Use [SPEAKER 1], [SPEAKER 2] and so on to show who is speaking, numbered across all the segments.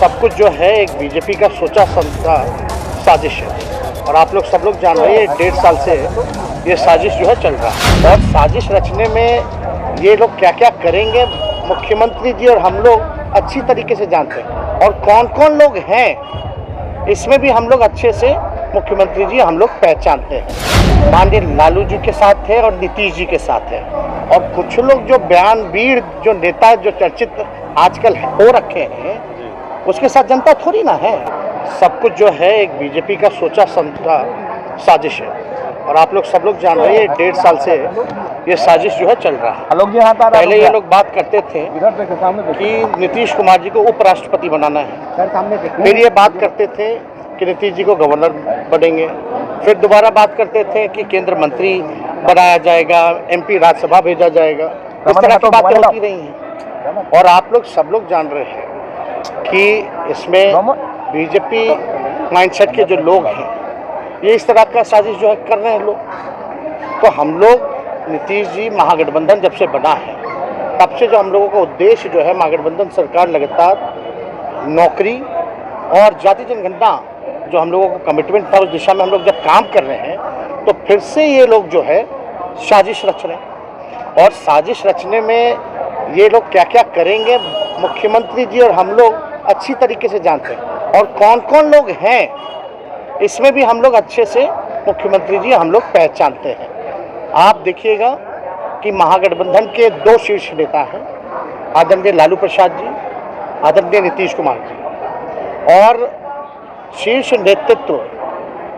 [SPEAKER 1] सब कुछ जो है एक बीजेपी का सोचा समझा साजिश है और आप लोग सब लोग जान रहे हैं 1.5 साल से ये साजिश जो है चल रहा है। और साजिश रचने में ये लोग क्या क्या करेंगे मुख्यमंत्री जी और हम लोग अच्छी तरीके से जानते हैं। और कौन कौन लोग हैं इसमें भी हम लोग अच्छे से मुख्यमंत्री जी हम लोग पहचानते हैं। माननीय लालू जी के साथ है और नीतीश जी के साथ है। और कुछ लोग जो बयानवीर जो नेता जो चर्चित आजकल हो रखे हैं उसके साथ जनता थोड़ी ना है। सब कुछ जो है एक बीजेपी का सोचा समझा साजिश है और आप लोग सब लोग जान रहे हैं 1.5 साल से ये साजिश जो है चल रहा है। पहले ये लोग बात करते थे कि नीतीश कुमार जी को उपराष्ट्रपति बनाना है, फिर ये बात करते थे कि नीतीश जी को गवर्नर बनेंगे, फिर दोबारा बात करते थे कि केंद्र मंत्री बनाया जाएगा, एमपी राज्यसभा भेजा जाएगा। इस तरह की बातें होती रही हैं और आप लोग सब लोग जान रहे हैं कि इसमें बीजेपी माइंडसेट के जो लोग हैं ये इस तरह का साजिश जो है कर रहे हैं लोग। तो हम लोग नीतीश जी महागठबंधन जब से बना है तब से जो हम लोगों का उद्देश्य जो है महागठबंधन सरकार लगातार नौकरी और जाति जनगणना जो हम लोगों को कमिटमेंट था उस दिशा में हम लोग जब काम कर रहे हैं तो फिर से ये लोग जो है साजिश रच रहे हैं। और साजिश रचने में ये लोग क्या क्या करेंगे मुख्यमंत्री जी और हम लोग अच्छी तरीके से जानते हैं। और कौन कौन लोग हैं इसमें भी हम लोग अच्छे से मुख्यमंत्री जी हम लोग पहचानते हैं। आप देखिएगा कि महागठबंधन के 2 शीर्ष नेता हैं, आदरणीय लालू प्रसाद जी, आदरणीय नीतीश कुमार जी। और शीर्ष नेतृत्व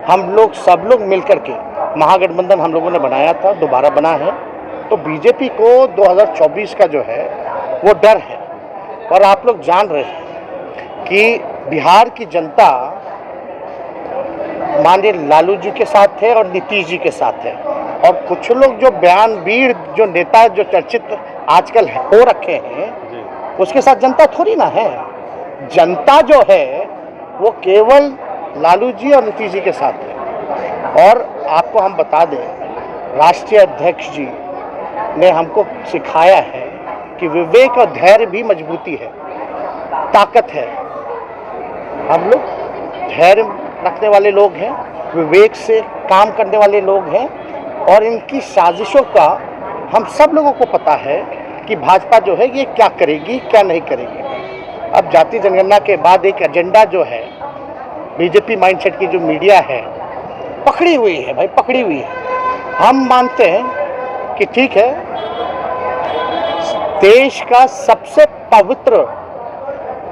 [SPEAKER 1] हम लोग सब लोग मिलकर के महागठबंधन हम लोगों ने बनाया था, दोबारा बना है। तो बीजेपी को 2024 का जो है वो डर है। और आप लोग जान रहे हैं कि बिहार की जनता माननीय लालू जी के साथ है और नीतीश जी के साथ है। और कुछ लोग जो बयानवीर जो नेता जो चर्चित आजकल हो रखे हैं उसके साथ जनता थोड़ी ना है। जनता जो है वो केवल लालू जी और नीतीश जी के साथ है। और आपको हम बता दें राष्ट्रीय अध्यक्ष जी ने हमको सिखाया है कि विवेक और धैर्य भी मजबूती है, ताकत है। हम लोग धैर्य रखने वाले लोग हैं, विवेक से काम करने वाले लोग हैं। और इनकी साजिशों का हम सब लोगों को पता है कि भाजपा जो है ये क्या करेगी क्या नहीं करेगी। अब जाति जनगणना के बाद एक एजेंडा जो है बीजेपी माइंडसेट की जो मीडिया है पकड़ी हुई है, भाई पकड़ी हुई है। हम मानते हैं कि ठीक है, देश का सबसे पवित्र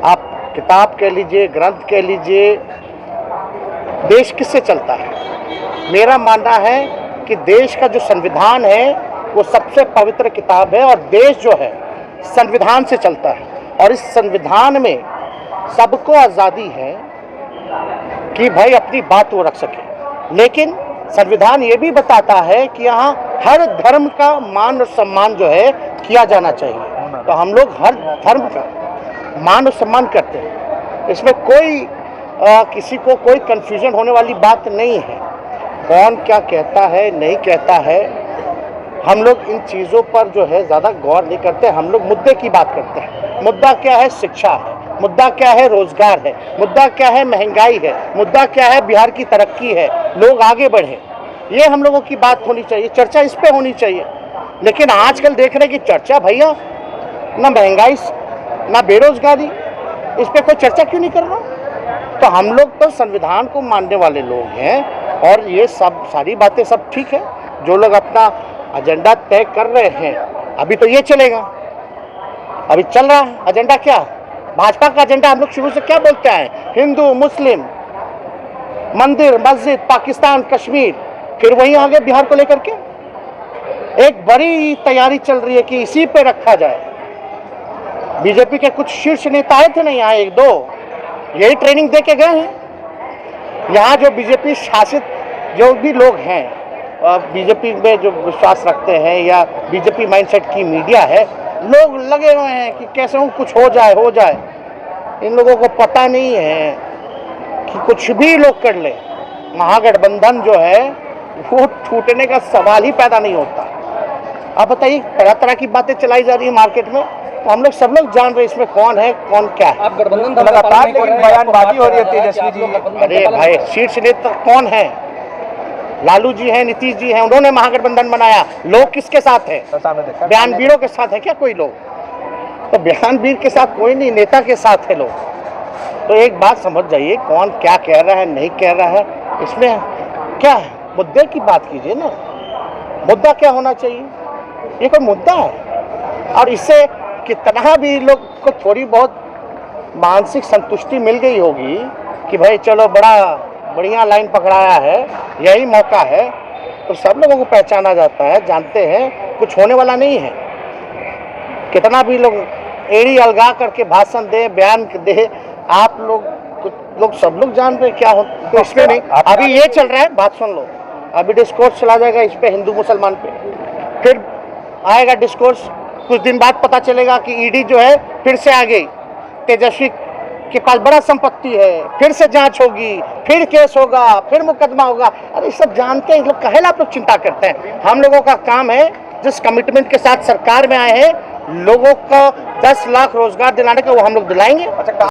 [SPEAKER 1] आप किताब कह लीजिए, ग्रंथ कह लीजिए, देश किससे चलता है? मेरा मानना है कि देश का जो संविधान है वो सबसे पवित्र किताब है और देश जो है संविधान से चलता है। और इस संविधान में सबको आज़ादी है कि भाई अपनी बात वो रख सके। लेकिन संविधान ये भी बताता है कि यहाँ हर धर्म का मान और सम्मान जो है किया जाना चाहिए। तो हम लोग हर धर्म का मान और सम्मान करते हैं। इसमें कोई किसी को कोई कन्फ्यूजन होने वाली बात नहीं है। कौन क्या कहता है नहीं कहता है, हम लोग इन चीज़ों पर जो है ज़्यादा गौर नहीं करते। हम लोग मुद्दे की बात करते हैं। मुद्दा क्या है? शिक्षा है। मुद्दा क्या है? रोजगार है। मुद्दा क्या है? महंगाई है। मुद्दा क्या है? बिहार की तरक्की है, लोग आगे बढ़े। ये हम लोगों की बात होनी चाहिए, चर्चा इस पे होनी चाहिए। लेकिन आजकल देख रहे हैं कि चर्चा भैया ना महंगाई ना बेरोजगारी, इस पे कोई चर्चा क्यों नहीं कर रहा? तो हम लोग तो संविधान को मानने वाले लोग हैं और ये सब सारी बातें सब ठीक है। जो लोग अपना एजेंडा तय कर रहे हैं अभी तो ये चलेगा, अभी चल रहा है एजेंडा। क्या भाजपा का एजेंडा हम लोग शुरू से क्या बोलते हैं? हिंदू मुस्लिम, मंदिर मस्जिद, पाकिस्तान कश्मीर, फिर वहीं आगे बिहार को लेकर के एक बड़ी तैयारी चल रही है कि इसी पे रखा जाए। बीजेपी के कुछ शीर्ष नेता आए थे ना यहाँ, 1-2 यही ट्रेनिंग दे के गए हैं। यहाँ जो बीजेपी शासित जो भी लोग हैं, बीजेपी में जो विश्वास रखते हैं या बीजेपी माइंडसेट की मीडिया है, लोग लगे हुए हैं कि कैसे हो कुछ हो जाए। इन लोगों को पता नहीं है कि कुछ भी लोग कर ले, महागठबंधन जो है वो टूटने का सवाल ही पैदा नहीं होता। आप बताइए, तरह तरह की बातें चलाई जा रही है मार्केट में। तो हम लोग सब लोग जान रहे इसमें कौन है कौन क्या है।
[SPEAKER 2] आप गठबंधन
[SPEAKER 3] लगातार लेकिन बयानबाजी हो रही है तेजस्वी जी।
[SPEAKER 1] अरे भाई शीर्ष नेता कौन है? लालू जी हैं, नीतीश जी हैं, उन्होंने महागठबंधन बनाया। लोग किसके साथ है?
[SPEAKER 3] सामने देखा
[SPEAKER 1] बयानवीरों के साथ है क्या कोई लोग? तो बयानवीर के साथ कोई नहीं, नेता के साथ है लोग। तो एक बात समझ जाइए, कौन क्या कह रहा है नहीं कह रहा है, इसमें क्या है? मुद्दे की बात कीजिए ना। मुद्दा क्या होना चाहिए? ये कोई मुद्दा है? और इससे कितना भी लोग को थोड़ी बहुत मानसिक संतुष्टि मिल गई होगी कि भाई चलो बड़ा बढ़िया लाइन पकड़ाया है, यही मौका है, तो सब लोगों को पहचाना जाता है, जानते हैं कुछ होने वाला नहीं है। कितना भी लोग एड़ी अलगा करके भाषण दे, बयान दे, आप लोग सब लोग जान रहे क्या हो, तो इसमें नहीं। अभी ये चल रहा है, बात सुन लो, अभी डिस्कोर्स चला जाएगा इस पे, हिंदू मुसलमान पे, फिर आएगा डिस्कोर्स, कुछ दिन बाद पता चलेगा कि ईडी जो है फिर से आ गई, तेजस्वी के पास बड़ा संपत्ति है, फिर से जांच होगी, फिर केस होगा, फिर मुकदमा होगा। अरे सब जानते हैं लोग, काहे आप लोग चिंता करते हैं? हम लोगों का काम है, जिस कमिटमेंट के साथ सरकार में आए हैं, लोगों को 10 लाख रोजगार दिलाने का, वो हम लोग दिलाएंगे।
[SPEAKER 3] अच्छा।